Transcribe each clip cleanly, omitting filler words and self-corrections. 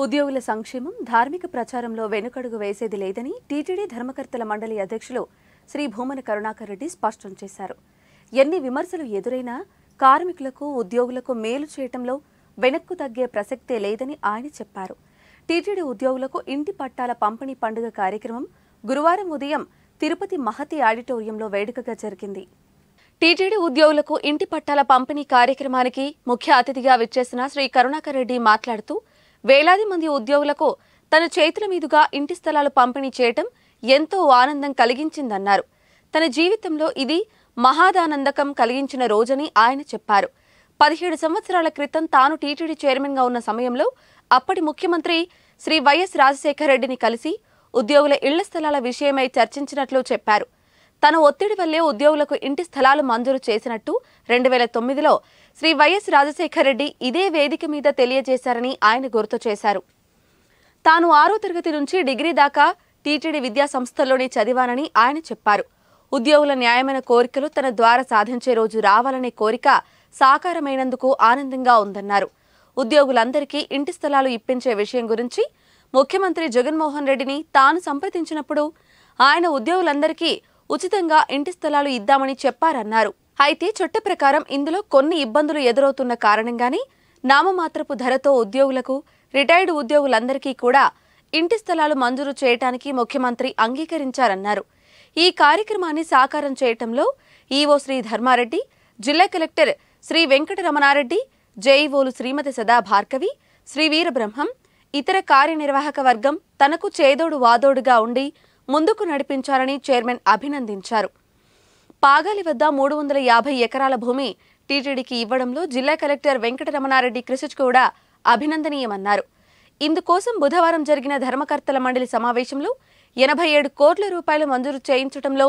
ఉద్యోగుల సంక్షేమం ధార్మిక ప్రచారంలో వెనుకడుగు వేసేది లేదని టీటీడీ ధర్మకర్తల మండలి అధ్యక్షులు శ్రీ భూమన కరుణాకర్ రెడ్డి స్పష్టం చేశారు. ఎన్ని విమర్శలు ఎదురైనా కార్మికులకు ఉద్యోగులకు మేలు చేయటంలో వెనక్కు తగ్గే ప్రసక్తే లేదని ఆయన చెప్పారు. టీటీడీ ఉద్యోగులకు ఇంటి పట్టాల పంపిణీ పండుగ కార్యక్రమం గురువారం ఉదయం తిరుపతి మహతి ఆడిటోరియంలో వేడుకగా జరిగింది. టీటీడీ ఉద్యోగులకు ఇంటి పట్టాల పంపిణీ కార్యక్రమానికి ముఖ్య అతిథిగా విచ్చేసిన శ్రీ కరుణాకర్ రెడ్డి మాట్లాడుతూ వేలాది మంది ఉద్యోగులకు తన చేతుల మీదుగా ఇంటి స్థలాలు పంపిణీ చేయటం ఎంతో ఆనందం కలిగించిందన్నారు. తన జీవితంలో ఇది మహాదానందకం కలిగించిన రోజని ఆయన చెప్పారు. 17 సంవత్సరాల క్రితం తాను టీటీడీ చైర్మన్గా ఉన్న సమయంలో అప్పటి ముఖ్యమంత్రి శ్రీ వైఎస్ రాజశేఖర రెడ్డిని కలిసి ఉద్యోగుల ఇళ్ల స్థలాల విషయమై చర్చించినట్లు చెప్పారు. తన ఒత్తిడి వల్లే ఉద్యోగులకు ఇంటి స్థలాలు మంజూరు చేసినట్టు 2009లో శ్రీ వైఎస్ రాజశేఖర రెడ్డి ఇదే వేదిక మీద తెలియజేశారని ఆయన గుర్తు చేశారు. తాను 6వ తరగతి నుంచి డిగ్రీ దాకా టీటీడీ విద్యా సంస్థల్లోనే చదివానని ఆయన చెప్పారు. ఉద్యోగుల న్యాయమైన కోరికలు తన ద్వారా సాధించే రోజు రావాలనే కోరిక సాకారమైనందుకు ఆనందంగా ఉందన్నారు. ఉద్యోగులందరికీ ఇంటి స్థలాలు ఇప్పించే విషయం గురించి ముఖ్యమంత్రి జగన్మోహన్ రెడ్డిని తాను సంప్రదించినప్పుడు ఆయన ఉద్యోగులందరికీ ఉచితంగా ఇంటి స్థలాలు ఇద్దామని చెప్పారన్నారు. అయితే చట్ట ప్రకారం ఇందులో కొన్ని ఇబ్బందులు ఎదురవుతున్న కారణంగానే నామమాత్రపు ధరతో ఉద్యోగులకు, రిటైర్డ్ ఉద్యోగులందరికీ కూడా ఇంటి స్థలాలు మంజూరు చేయడానికి ముఖ్యమంత్రి అంగీకరించారన్నారు. ఈ కార్యక్రమాన్ని సాకారం చేయటంలో ఈవో శ్రీ ధర్మారెడ్డి, జిల్లా కలెక్టర్ శ్రీ వెంకటరమణారెడ్డి, జేఈఓలు శ్రీమతి సదా భార్గవి, శ్రీ వీరబ్రహ్మం, ఇతర కార్యనిర్వాహక వర్గం తనకు చేదోడు వాదోడుగా ఉండి ముందుకు నడిపించారని చైర్మన్ అభినందించారు. పాగాలి వద్ద 350 ఎకరాల భూమి టీటీడీకి ఇవ్వడంలో జిల్లా కలెక్టర్ వెంకటరమణారెడ్డి కృషి కూడా అభినందనీయమన్నారు. ఇందుకోసం బుధవారం జరిగిన ధర్మకర్తల మండలి సమావేశంలో 87 కోట్ల రూపాయలు మంజూరు చేయించడంలో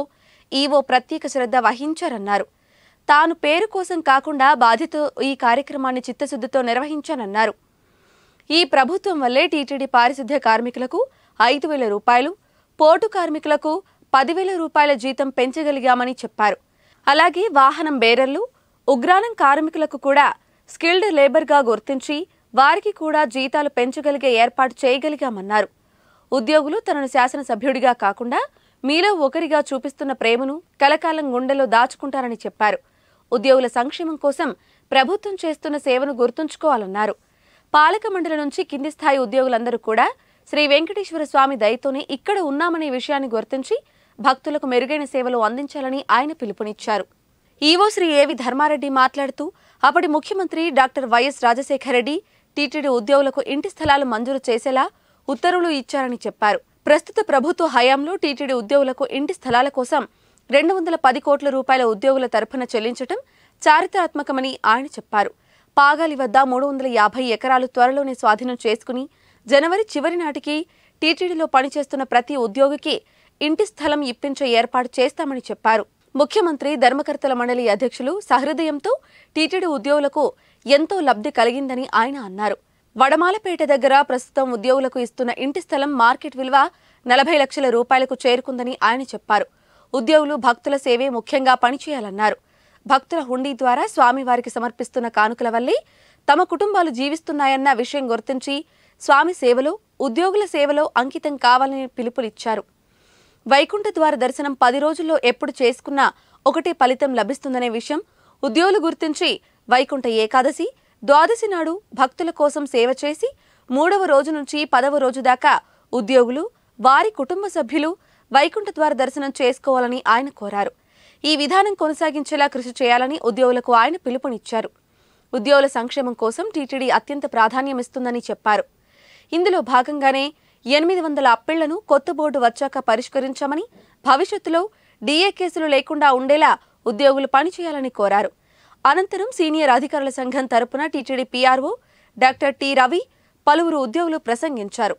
ఈవో ప్రత్యేక శ్రద్ధ వహించారన్నారు. తాను పేరు కోసం కాకుండా బాధ్యతతో ఈ కార్యక్రమాన్ని చిత్తశుద్ధితో నిర్వహించానన్నారు. ఈ ప్రభుత్వం వల్లే టీటీడీ పారిశుద్ధ్య కార్మికులకు 5,000 రూపాయలు, పోర్టు కార్మికులకు 10,000 రూపాయల జీతం పెంచగలిగామని చెప్పారు. అలాగే వాహనం బేరర్లు, ఉగ్రాణం కార్మికులకు కూడా స్కిల్డ్ లేబర్గా గుర్తించి వారికి కూడా జీతాలు పెంచగలిగే ఏర్పాటు చేయగలిగామన్నారు. ఉద్యోగులు తనను శాసనసభ్యుడిగా కాకుండా మీలో ఒకరిగా చూపిస్తున్న ప్రేమను కలకాలం గుండెలో దాచుకుంటారని చెప్పారు. ఉద్యోగుల సంక్షేమం కోసం ప్రభుత్వం చేస్తున్న సేవను గుర్తుంచుకోవాలన్నారు. పాలక మండలి నుంచి కింది స్థాయి ఉద్యోగులందరూ కూడా శ్రీ వెంకటేశ్వర స్వామి దయతోనే ఇక్కడ ఉన్నామనే విషయాన్ని గుర్తించి భక్తులకు మెరుగైన సేవలు అందించాలని ఆయన పిలుపునిచ్చారు. ఈవో శ్రీ ఏవి ధర్మారెడ్డి మాట్లాడుతూ అప్పటి ముఖ్యమంత్రి doctor YS Rajasekhara Reddy TTD ఉద్యోగులకు ఇంటి స్థలాలు మంజూరు చేసేలా ఉత్తర్వులు ఇచ్చారని చెప్పారు. ప్రస్తుత ప్రభుత్వ హయాంలో టీటీడీ ఉద్యోగులకు ఇంటి స్థలాల కోసం 210 కోట్ల రూపాయల ఉద్యోగుల తరఫున చెల్లించడం చారిత్రాత్మకమని ఆయన చెప్పారు. పాగాలి వద్ద 350 ఎకరాలు త్వరలోనే స్వాధీనం చేసుకుని జనవరి చివరి నాటికి టీటీడీలో పనిచేస్తున్న ప్రతి ఉద్యోగికి ఇంటి స్థలం ఇప్పించే ఏర్పాటు చేస్తామని చెప్పారు. ముఖ్యమంత్రి ధర్మకర్తల మండలి అధ్యక్షులు సహృదయంతో టీటీడీ ఉద్యోగులకు ఎంతో లబ్ధి కలిగిందని ఆయన అన్నారు. వడమాలపేట దగ్గర ప్రస్తుతం ఉద్యోగులకు ఇస్తున్న ఇంటి స్థలం మార్కెట్ విలువ 40 లక్షల రూపాయలకు చేరుకుందని ఆయన చెప్పారు. ఉద్యోగులు భక్తుల సేవే ముఖ్యంగా పనిచేయాలన్నారు. భక్తుల హుండీ ద్వారా స్వామివారికి సమర్పిస్తున్న కానుకల వల్లే తమ కుటుంబాలు జీవిస్తున్నాయన్న విషయం గుర్తించి స్వామి సేవలో, ఉద్యోగుల సేవలో అంకితం కావాలని పిలుపునిచ్చారు. వైకుంఠ ద్వార దర్శనం 10 రోజుల్లో ఎప్పుడు చేసుకున్నా ఒకటే ఫలితం లభిస్తుందనే విషయం ఉద్యోగులు గుర్తించి వైకుంఠ ఏకాదశి, ద్వాదశి నాడు భక్తుల కోసం సేవ చేసి 3వ రోజు నుంచి 10వ రోజు దాకా ఉద్యోగులు, వారి కుటుంబ సభ్యులు వైకుంఠ ద్వార దర్శనం చేసుకోవాలని ఆయన కోరారు. ఈ విధానం కొనసాగించేలా కృషి చేయాలని ఉద్యోగులకు ఆయన పిలుపునిచ్చారు. ఉద్యోగుల సంక్షేమం కోసం టీటీడీ అత్యంత ప్రాధాన్యమిస్తుందని చెప్పారు. ఇందులో భాగంగానే 800 అప్పిళ్లను కొత్త బోర్డు వచ్చాక పరిష్కరించామని, భవిష్యత్తులో డీఏ కేసులు లేకుండా ఉండేలా ఉద్యోగులు పనిచేయాలని కోరారు. అనంతరం సీనియర్ అధికారుల సంఘం తరపున TTD PRO doctor T Ravi, పలువురు ఉద్యోగులు ప్రసంగించారు.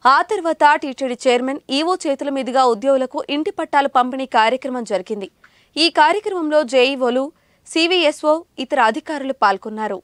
ఆ తర్వాత టీటీడీ చైర్మన్ ఈవో చేతుల మీదుగా ఉద్యోగులకు ఇంటి పట్టాలు పంపిణీ కార్యక్రమం జరిగింది. ఈ కార్యక్రమంలో జేఈఓలు, సివిఎస్ఓ, ఇతర అధికారులు పాల్గొన్నారు.